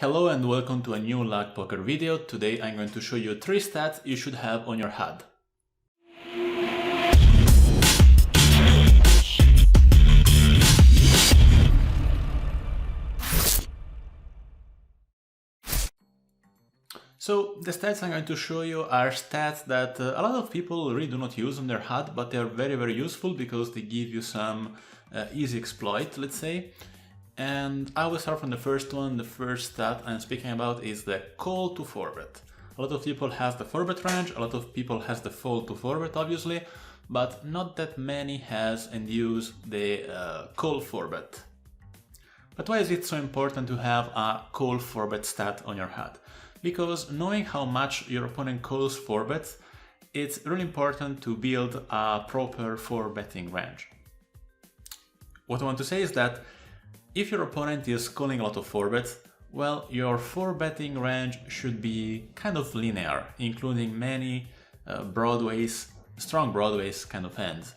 Hello and welcome to a new luck poker video. Today I'm going to show you 3 stats you should have on your HUD. So the stats I'm going to show you are stats that a lot of people really do not use on their HUD, but they are very useful because they give you some easy exploit, let's say. And I will start from the first one. The first stat I'm speaking about is the call to 4bet. A lot of people has the 4bet range, a lot of people has the fold to 4bet obviously, but not that many has and use the call 4bet. But why is it so important to have a call 4bet stat on your HUD? Because knowing how much your opponent calls 4bets, it's really important to build a proper 4-betting range. What I want to say is that if your opponent is calling a lot of 4bets, well, your 4-betting range should be kind of linear, including many strong broadways kind of hands.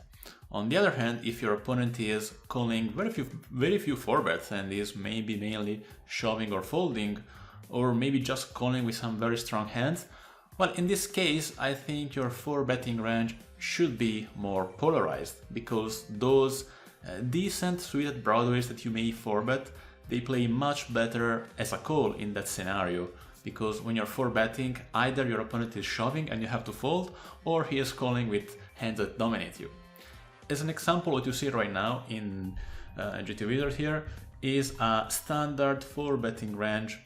On the other hand, if your opponent is calling very few 4bets and is maybe mainly shoving or folding, or maybe just calling with some very strong hands, well, in this case, I think your 4-betting range should be more polarized, because those decent suited broadways that you may 4bet, they play much better as a call in that scenario, because when you're 4-betting, either your opponent is shoving and you have to fold, or he is calling with hands that dominate you. As an example, what you see right now in GT Wizard here is a standard 4-betting range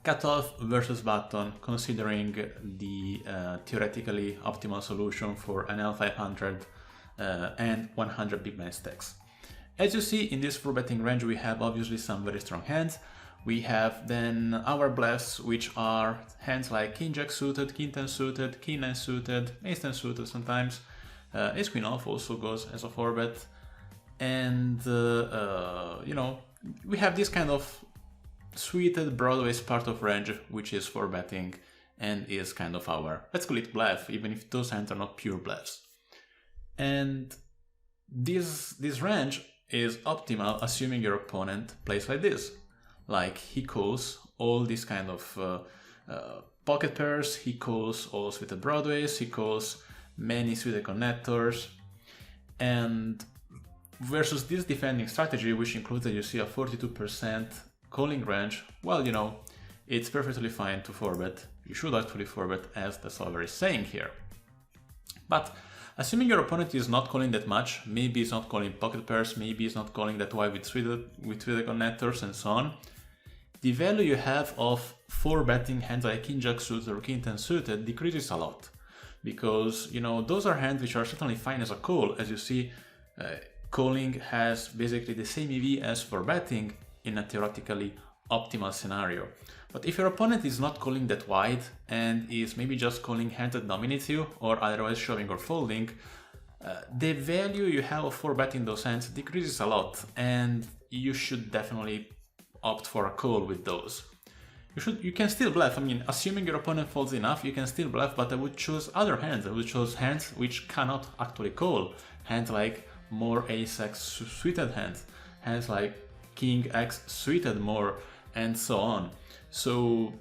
cutoff versus button, considering the theoretically optimal solution for an L500 and 100 big blind stacks. As you see, in this 4-betting range we have obviously some very strong hands. We have then our bluffs, which are hands like King Jack suited, King 10 suited, King 9 suited, Ace 10 suited sometimes. Ace Queen off also goes as a 4-bet. And you know, we have this kind of suited broadways part of range, which is 4-betting and is kind of our, let's call it bluff, even if those hands are not pure bluffs. And this range is optimal assuming your opponent plays like this. Like he calls all these kind of pocket pairs, he calls all suited broadways, he calls many suited connectors, and versus this defending strategy, which includes that you see a 42% calling range, well, you know, it's perfectly fine to 4bet. You should actually 4bet, as the solver is saying here. But assuming your opponent is not calling that much, maybe he's not calling pocket pairs, maybe he's not calling that wide with suited connectors and so on, the value you have of 4-betting hands like King Jack suited or King 10 suited decreases a lot. Because, you know, those are hands which are certainly fine as a call. As you see, calling has basically the same EV as 4-betting in a theoretically optimal scenario. But if your opponent is not calling that wide and is maybe just calling hands that dominate you or otherwise shoving or folding, the value you have of 4-betting those hands decreases a lot, and you should definitely opt for a call with those. You can still bluff. I mean, assuming your opponent folds enough, you can still bluff, but I would choose other hands. I would choose hands which cannot actually call. Hands like more Ace-X suited hands. Hands like King X suited more, and so on. So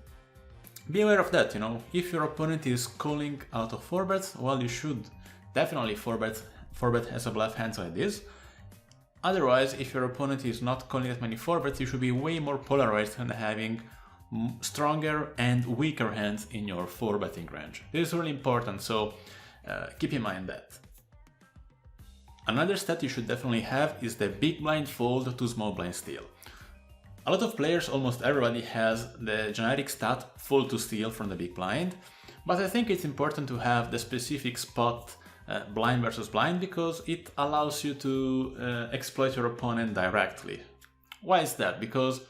be aware of that, you know. If your opponent is calling out of 4bets, well, you should definitely 4bet as a bluff hands like this. Otherwise, if your opponent is not calling that many 4bets, you should be way more polarized and having stronger and weaker hands in your 4-betting range. This is really important, so keep in mind that. Another stat you should definitely have is the big blind fold to small blind steal. A lot of players, almost everybody, has the generic stat fold to steal from the big blind, but I think it's important to have the specific spot blind versus blind, because it allows you to exploit your opponent directly. Why is that? Because,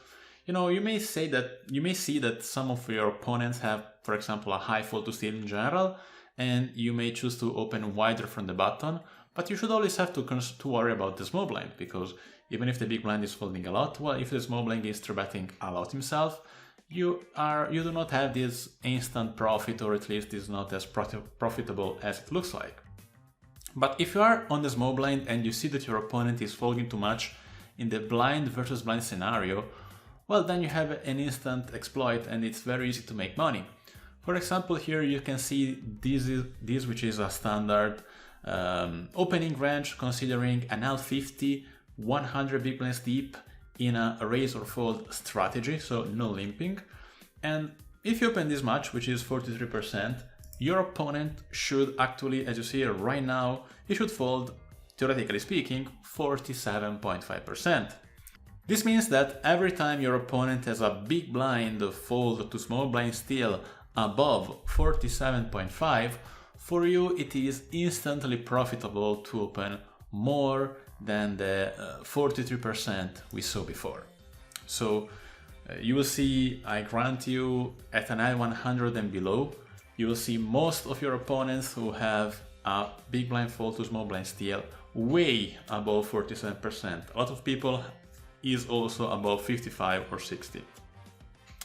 you know, you may see that some of your opponents have, for example, a high fold to steal in general, and you may choose to open wider from the button. But you should always have to worry about the small blind, because even if the big blind is folding a lot, well, if the small blind is 3-betting a lot himself, you do not have this instant profit, or at least is not as profitable as it looks like. But if you are on the small blind and you see that your opponent is folding too much in the blind versus blind scenario, well, then you have an instant exploit and it's very easy to make money. For example, here you can see this which is a standard opening range considering an L50 100 big blinds deep in a raise or fold strategy, so no limping. And if you open this much, which is 43%, your opponent should actually, as you see here right now, he should fold, theoretically speaking, 47.5%. This means that every time your opponent has a big blind fold to small blind steal above 47.5, for you it is instantly profitable to open more than the 43% we saw before. So you will see, I grant you, at an L100 and below, you will see most of your opponents who have a big blind fold to small blind steal way above 47%. A lot of people is also above 55 or 60.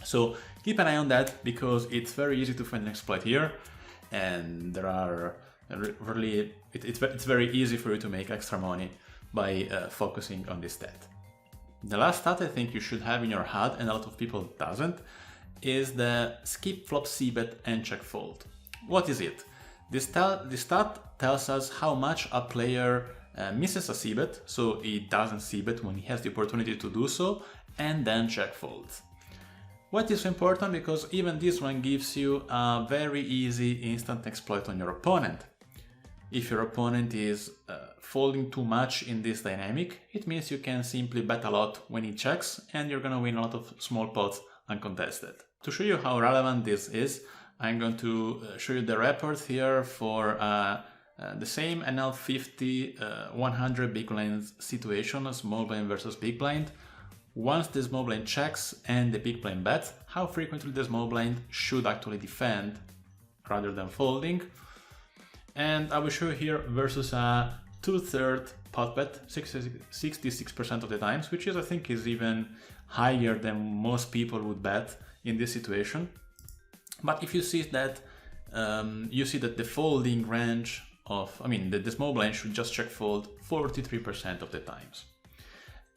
So keep an eye on that, because it's very easy to find an exploit here, and there are really it's very easy for you to make extra money by focusing on this stat. The last stat I think you should have in your HUD, and a lot of people doesn't, is the skip flop Cbet and check fold. What is it? This stat tells us how much a player misses a Cbet, so he doesn't Cbet when he has the opportunity to do so, and then check folds. What is important? Because even this one gives you a very easy instant exploit on your opponent. If your opponent is folding too much in this dynamic, it means you can simply bet a lot when he checks, and you're gonna win a lot of small pots uncontested. To show you how relevant this is, I'm going to show you the report here for the same NL50 100 big blind situation, small blind versus big blind. Once the small blind checks and the big blind bets, how frequently the small blind should actually defend rather than folding. And I will show you here versus a 2/3 pot bet, 66% of the times, which is, I think, is even higher than most people would bet in this situation. But if you see that, the folding range of, the small blind should just check fold 43% of the times.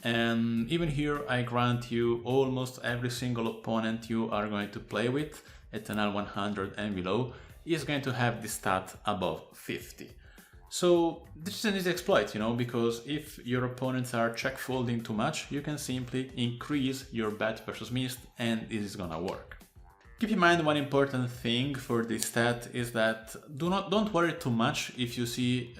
And even here, I grant you, almost every single opponent you are going to play with at an L100 and below is going to have this stat above 50. So this is an easy exploit, because if your opponents are check folding too much, you can simply increase your bet versus missed, and this is gonna work. Keep in mind one important thing for this stat is that don't worry too much if you see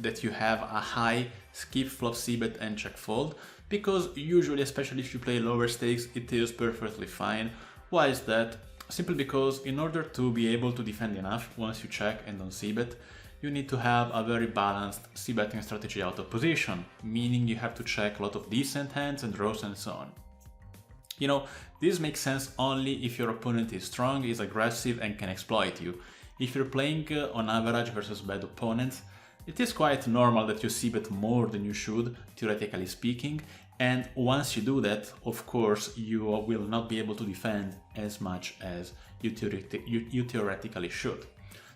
that you have a high skip flop Cbet and check fold, because usually, especially if you play lower stakes, it is perfectly fine. Why is that? Simply because in order to be able to defend enough once you check and don't Cbet, you need to have a very balanced C-betting strategy out of position, meaning you have to check a lot of decent hands and draws and so on. This makes sense only if your opponent is strong, is aggressive and can exploit you. If you're playing on average versus bad opponents, it is quite normal that you C-bet more than you should, theoretically speaking, and once you do that, of course, you will not be able to defend as much as you theoretically should.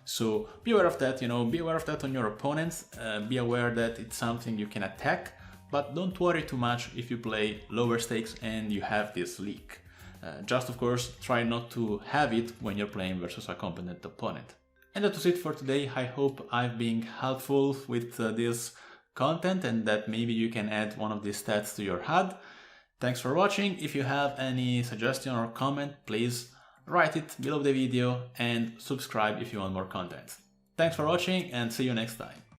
So be aware of that, be aware of that on your opponents, be aware that it's something you can attack, but don't worry too much if you play lower stakes and you have this leak. Just, of course, try not to have it when you're playing versus a competent opponent. And that was it for today. I hope I've been helpful with this content and that maybe you can add one of these stats to your HUD. Thanks for watching. If you have any suggestion or comment, please write it below the video and subscribe if you want more content. Thanks for watching and see you next time.